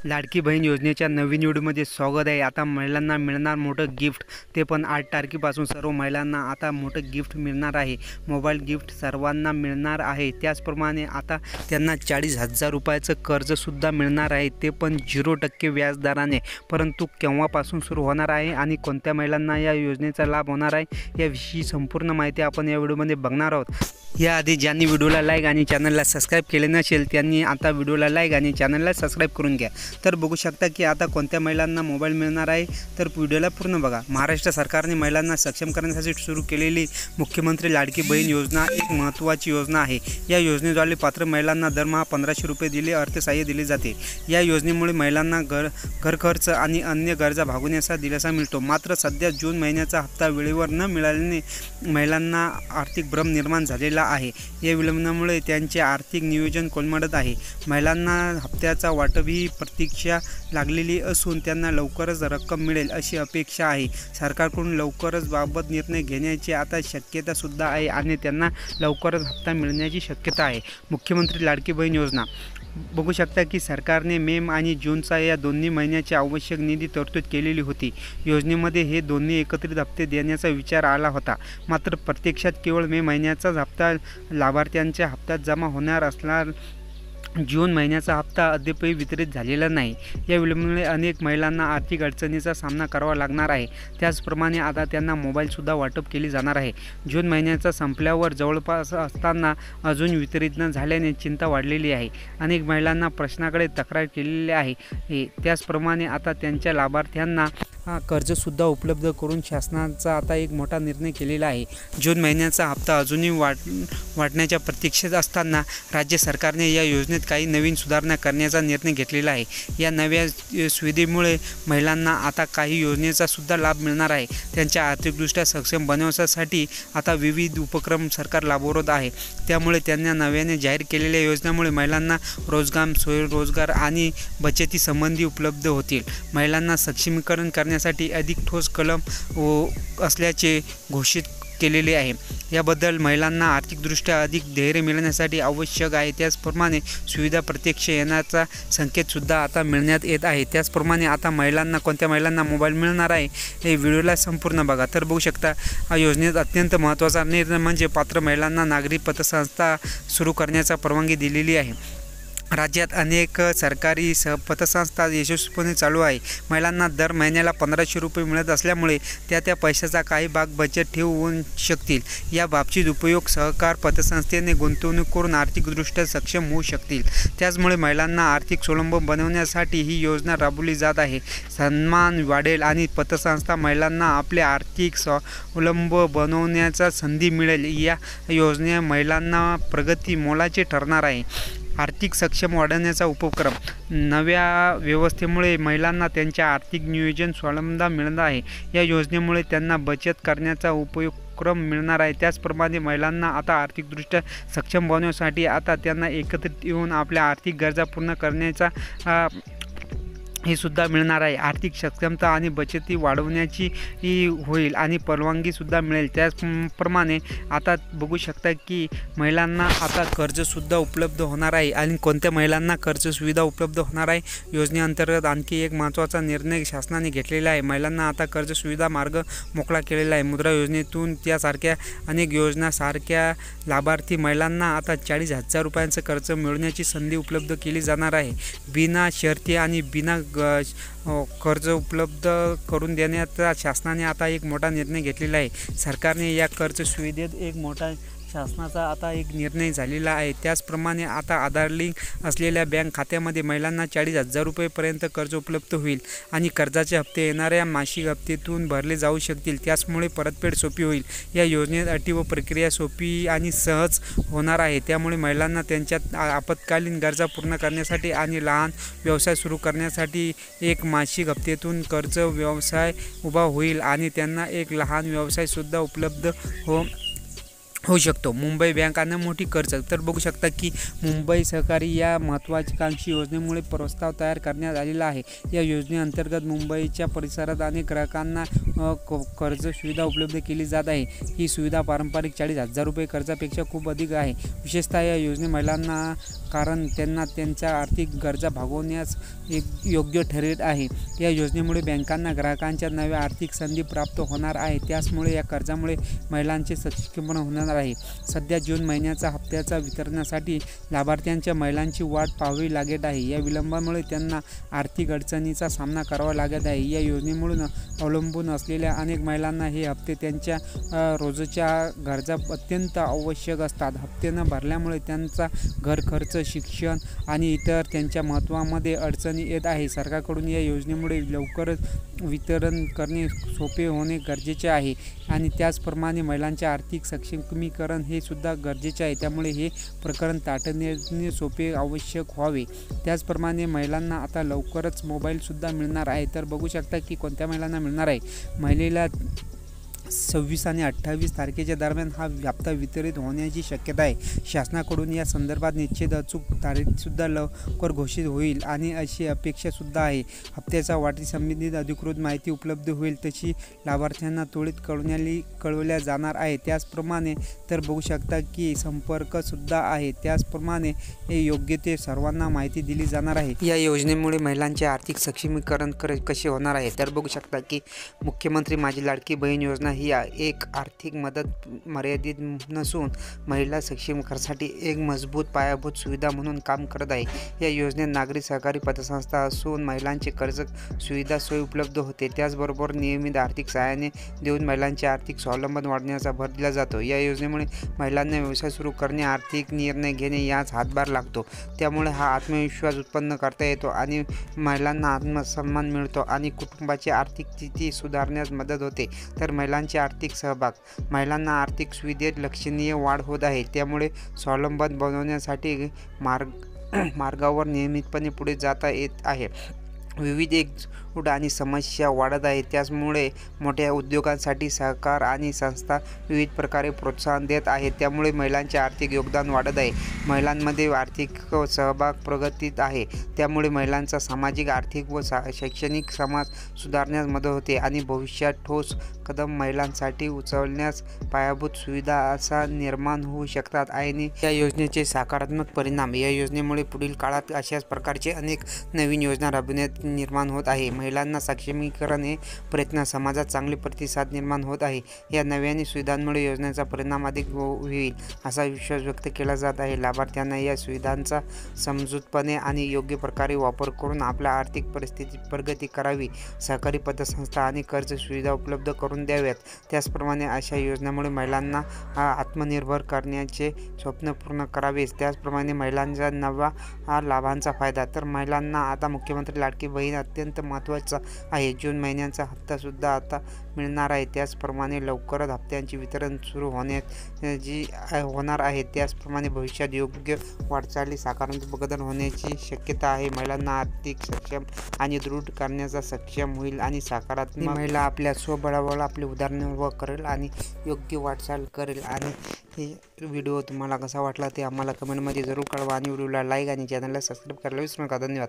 लाडकी बहीण योजनेच्या नवीन व्हिडिओमध्ये स्वागत आहे। आता महिलांना मिळणार मोठं गिफ्ट, ते पण 8 तारखेपासून सर्व महिलांना आता मोठं गिफ्ट मिळणार आहे। मोबाईल गिफ्ट सर्वांना मिळणार आहे। त्याचप्रमाणे आता त्यांना 40,000 रुपयाचं कर्जसुद्धा मिळणार आहे, ते पण 0% व्याजदराने। परंतु केव्हापासून सुरू होणार आहे आणि कोणत्या महिलांना या योजनेचा लाभ होणार आहे याविषयी संपूर्ण माहिती आपण या व्हिडिओमध्ये बघणार आहोत। याआधी ज्यांनी व्हिडिओला लाईक आणि चॅनलला सबस्क्राईब केले नसेल त्यांनी आता व्हिडिओला लाईक आणि चॅनलला सबस्क्राईब करून घ्या। तर बघू शकता की आता कोणत्या महिलांना मोबाईल मिळणार आहे, तर व्हिडिओला पूर्ण बघा। महाराष्ट्र सरकारने महिलांना सक्षम करण्यासाठी सुरू केलेली मुख्यमंत्री लाडकी बहीण योजना एक महत्त्वाची योजना आहे। या योजनेद्वारे पात्र महिलांना दरमहा 1500 रुपये दिले अर्थसहाय्य दिले जाते। या योजनेमुळे महिलांना घर खर्च आणि अन्य गरजा भागवण्याचा दिलासा मिळतो। मात्र सध्या जून महिन्याचा हप्ता वेळेवर न मिळाल्याने महिलांना आर्थिक भ्रम निर्माण झालेला आहे। या विलंबामुळे त्यांचे आर्थिक नियोजन कोलमडत आहे। महिलांना हप्त्याचा वाटपही प्रतीक्षा लागलेली असून त्यांना लवकरच रक्कम मिळेल अशी अपेक्षा आहे। सरकारकडून लवकरच बाबत निर्णय घेण्याची आता शक्यता सुद्धा आहे आणि त्यांना लवकरच हप्ता मिळण्याची शक्यता आहे। मुख्यमंत्री लाडकी बहीण योजना बघू शकता की सरकारने मे आणि जूनचा या दोन्ही महिन्याची आवश्यक निधी तरतूद केलेली होती। योजनेमध्ये हे दोन्ही एकत्रित हप्ते देण्याचा विचार आला होता, मात्र प्रत्यक्षात केवळ मे महिन्याचाच हप्ता लाभार्थ्यांच्या हप्त्यात जमा होणार असणार। जून महिन्याचा हप्ता अद्यापही वितरित झालेला नाही। या विलंबामुळे अनेक महिलांना आर्थिक अडचणीचा सामना करावा लागणार आहे। त्याचप्रमाणे आता त्यांना मोबाईलसुद्धा वाटप केली जाणार आहे। जून महिन्याचा संपल्यावर जवळपास असताना अजून वितरित न झाल्याने चिंता वाढलेली आहे। अनेक महिलांना प्रश्नाकडे तक्रार केलेली आहे। त्याचप्रमाणे आता त्यांच्या लाभार्थ्यांना कर्जसुद्धा उपलब्ध करून शासनाचा आता एक मोठा निर्णय केलेला आहे। जून महिन्याचा हप्ता अजूनही वाढण्याच्या प्रतीक्षेत असताना राज्य सरकारने या योजनेत काही नवीन सुधारणा करण्याचा निर्णय घेतलेला आहे। या नव्या सुविधेमुळे महिलांना आता काही योजनेचा सुद्धा लाभ मिळणार आहे। त्यांच्या आर्थिकदृष्ट्या सक्षम बनवण्यासाठी आता विविध उपक्रम सरकार राबवत आहे। त्यामुळे त्यांना नव्याने जाहीर केलेल्या योजनेमुळे महिलांना रोजगार, स्वयंरोजगार आणि बचती संबंधी उपलब्ध होतील। महिलांना सक्षमीकरण करण्यासाठी अधिक ठोस कलम असल्याचे घोषित केलेले आहे। याबद्दल महिलांना आर्थिकदृष्ट्या अधिक धैर्य मिळण्यासाठी आवश्यक आहे। त्याचप्रमाणे सुविधा प्रत्यक्ष येण्याचा संकेतसुद्धा आता मिळण्यात येत आहे। त्याचप्रमाणे आता महिलांना कोणत्या महिलांना मोबाईल मिळणार आहे हे व्हिडिओला संपूर्ण बघा। तर बघू शकता योजनेत अत्यंत महत्त्वाचा निर्णय म्हणजे पात्र महिलांना नागरी पतसंस्था सुरू करण्याचा परवानगी दिलेली आहे। राज्यात अनेक सरकारी पतसंस्था यशस्वीपणे चालू आहे। महिलांना दर महिन्याला 1500 रुपये मिळत असल्यामुळे त्या पैशाचा काही भाग बचत ठेवू शकतील। या बाबतीत उपयोग सहकार पतसंस्थेने गुंतवणूक करून आर्थिकदृष्ट्या सक्षम होऊ शकतील। त्याचमुळे महिलांना आर्थिक स्वावलंबी बनवण्यासाठी ही योजना राबवली जात आहे। सन्मान वाढेल आणि पतसंस्था महिलांना आपले आर्थिक स्वावलंबी बनवण्याचा संधी मिळेल। या योजने महिलांना प्रगती मोलाचे ठरणार आहे। आर्थिक सक्षम वाढवण्याचा उपक्रम नव्या व्यवस्थेमुळे महिलांना त्यांच्या आर्थिक नियोजन स्वावलंबी मिळणार आहे। या योजनेमुळे त्यांना बचत करण्याचा उपक्रम मिळणार आहे। त्याचप्रमाणे महिलांना आता आर्थिकदृष्ट्या सक्षम बनवण्यासाठी आता त्यांना एकत्रित येऊन आपल्या आर्थिक गरजा पूर्ण करण्याचा हे सुद्धा मिळणार आहे। आर्थिक सक्षमता आणि बचती वाढवण्याची होईल आणि परवानगीसुद्धा मिळेल। त्याचप्रमाणे आता बघू शकता की महिलांना आता कर्जसुद्धा उपलब्ध होणार आहे। आणि कोणत्या महिलांना कर्ज सुविधा उपलब्ध होणार आहे योजनेअंतर्गत आणखी एक महत्त्वाचा निर्णय शासनाने घेतलेला आहे। महिलांना आता कर्ज सुविधा मार्ग मोकळा केलेला आहे। मुद्रा योजनेतून त्यासारख्या अनेक योजनांसारख्या लाभार्थी महिलांना आता 40,000 रुपयांचं कर्ज मिळवण्याची संधी उपलब्ध केली जाणार आहे। बिना शर्ती आणि बिना कर्ज उपलब्ध करून देण्याचा शासनाने आता एक मोठा निर्णय घेतलेला आहे। सरकारने या कर्ज सुविधेत एक मोठा शासनाचा आता एक निर्णय झालेला आहे। त्याचप्रमाणे आता आधार लिंक असलेल्या बँक खात्यामध्ये महिलांना 40,000 रुपयेपर्यंत कर्ज उपलब्ध होईल आणि कर्जाचे हप्ते येणाऱ्या मासिक हप्त्यातून भरले जाऊ शकतील। त्याचमुळे परतफेड सोपी होईल। या योजनेत अटी व प्रक्रिया सोपी आणि सहज होणार आहे। त्यामुळे महिलांना त्यांच्या आपत्कालीन गरजा पूर्ण करण्यासाठी आणि लहान व्यवसाय सुरू करण्यासाठी एक मासिक हप्त्यातून कर्ज व्यवसाय उभा होईल आणि त्यांना एक लहान व्यवसायसुद्धा उपलब्ध होऊ शकतो। मुंबई बँकांना मोठी कर्ज। तर बघू शकता की मुंबई सहकारी या महत्त्वाकांक्षी योजनेमुळे प्रस्ताव तयार करण्यात आलेला आहे। या योजनेअंतर्गत मुंबईच्या परिसरात अनेक ग्राहकांना कर्ज सुविधा उपलब्ध केली जात आहे। ही सुविधा पारंपरिक 40,000 रुपये कर्जापेक्षा खूप अधिक आहे। विशेषतः या योजने महिलांना कारण त्यांना त्यांच्या आर्थिक गरजा भागवण्यास एक योग्य ठरत आहे। या योजनेमुळे बँकांना ग्राहकांच्या नव्या आर्थिक संधी प्राप्त होणार आहे। त्याचमुळे या कर्जामुळे महिलांचे सक्षमीकरण होणार आहे। सध्या जून महिन्याचा हप्त्याचा वितरणासाठी लाभार्थ्यांच्या महिलांची वाट पाहावी लागत आहे। या विलंबामुळे त्यांना आर्थिक अडचणीचा सामना करावा लागत आहे। या योजनेमुळे अवलंबून असलेल्या अनेक महिलांना हे हप्ते त्यांच्या रोजच्या गरजा अत्यंत आवश्यक असतात। हप्ते न भरल्यामुळे त्यांचा घर खर्च, शिक्षण आणि इतर त्यांच्या महत्त्वामध्ये अडचणी येत आहे। सरकारकडून या योजनेमुळे लवकरच वितरण करणे सोपे होणे गरजेचे आहे आणि त्याचप्रमाणे महिलांचे आर्थिक सक्षमीकरण हे सुद्धा गरजेचे आहे। त्यामुळे हे प्रकरण तातडीने सोपे आवश्यक व्हावे। त्याचप्रमाणे महिलांना आता लवकरच मोबाईलसुद्धा मिळणार आहे। तर बघू शकता की कोणत्या महिलांना मिळणार आहे। महिलेला 26 आणि 28 तारखेच्या दरम्यान हा हप्ता वितरित होण्याची शक्यता आहे। शासनाकडून या संदर्भात निश्चित अचूक तारीखसुद्धा लवकर घोषित होईल आणि अशी अपेक्षासुद्धा आहे। हप्त्याच्या वाटीसंबंधित अधिकृत माहिती उपलब्ध होईल तशी लाभार्थ्यांना त्वरित कळवल्या जाणार आहे। त्याचप्रमाणे तर बघू शकता की संपर्कसुद्धा आहे। त्याचप्रमाणे योग्य ते सर्वांना माहिती दिली जाणार आहे। या योजनेमुळे महिलांचे आर्थिक सक्षमीकरण कसे होणार आहे। तर बघू शकता की मुख्यमंत्री माझी लाडकी बहीण योजना ही एक आर्थिक मदत मर्यादित नसून महिला सक्षमीकरणासाठी एक मजबूत पायाभूत सुविधा म्हणून काम करत आहे। या योजनेत नागरी सहकारी पतसंस्था असून महिलांचे कर्ज सुविधा सोयी उपलब्ध होते। त्याचबरोबर नियमित आर्थिक सहाय्याने देऊन महिलांचे आर्थिक स्वावलंबन वाढवण्याचा भर दिला जातो। या योजनेमुळे महिलांना व्यवसाय सुरू करणे, आर्थिक निर्णय घेणे यास हातभार लागतो। त्यामुळे हा आत्मविश्वास उत्पन्न करता येतो आणि महिलांना आत्मसन्मान मिळतो आणि कुटुंबाची आर्थिक स्थिती सुधारण्यास मदत होते। तर महिलांचे आर्थिक सहभाग, महिलांना आर्थिक सुविधेत लक्षणीय वाढ होत आहे। त्यामुळे स्वावलंबन बनवण्यासाठी मार्गावर नियमितपणे पुढे जाता येत आहे। विविध एकजूट आणि समस्या वाढत आहेत। त्यामुळे मोठ्या उद्योगांसाठी सहकार आणि संस्था विविध प्रकारे प्रोत्साहन देत आहेत। त्यामुळे महिलांचे आर्थिक योगदान वाढत आहे। महिलांमध्ये आर्थिक सहभाग प्रगतीत आहे। त्यामुळे महिलांचा सामाजिक, आर्थिक व शैक्षणिक समाज सुधारण्यास मदत होते आणि भविष्यात ठोस कदम महिलांसाठी उचलण्यास पायाभूत सुविधा असा निर्माण होऊ शकतात आणि या योजनेचे सकारात्मक परिणाम। या योजनेमुळे पुढील काळात अशाच प्रकारचे अनेक नवीन योजना राबविण्यात निर्माण होत आहे। महिलांना सक्षमीकरण हे प्रयत्न समाजात चांगले प्रतिसाद निर्माण होत आहे। या नव्याने सुविधांमुळे योजनेचा परिणाम अधिक होईल असा विश्वास व्यक्त केला जात आहे। लाभार्थ्यांना या सुविधांचा समजूतपणे आणि योग्य प्रकारे वापर करून आपल्या आर्थिक परिस्थितीत प्रगती करावी, सहकारी पतसंस्था आणि कर्ज सुविधा उपलब्ध करून द्याव्यात। त्याचप्रमाणे अशा योजनांमुळे महिलांना आत्मनिर्भर करण्याचे स्वप्न पूर्ण करावेच। त्याचप्रमाणे महिलांच्या नव्या लाभांचा फायदा। तर महिलांना आता मुख्यमंत्री लाडकी बहीण अत्यंत महत्त्वाचा आहे। जून महिन्याचा हप्तासुद्धा आता मिळणार आहे। त्याचप्रमाणे लवकरच हप्त्यांचे वितरण सुरू होणार आहे। त्याचप्रमाणे भविष्यात योग्य वाटचाली सकारात्मक बदल होण्याची शक्यता आहे। महिलांना आर्थिक सक्षम आणि दृढ करण्याचा सक्षम होईल आणि सकारात्मक महिला आपल्या स्वबळावर आपले उदाहरण करेल आणि योग्य वाटचाल करेल। आणि हे व्हिडिओ तुम्हाला कसा वाटला ते आम्हाला कमेंटमध्ये जरूर कळवा आणि व्हिडिओला लाईक आणि चॅनलला सबस्क्राईब करायला विसरू नका। धन्यवाद।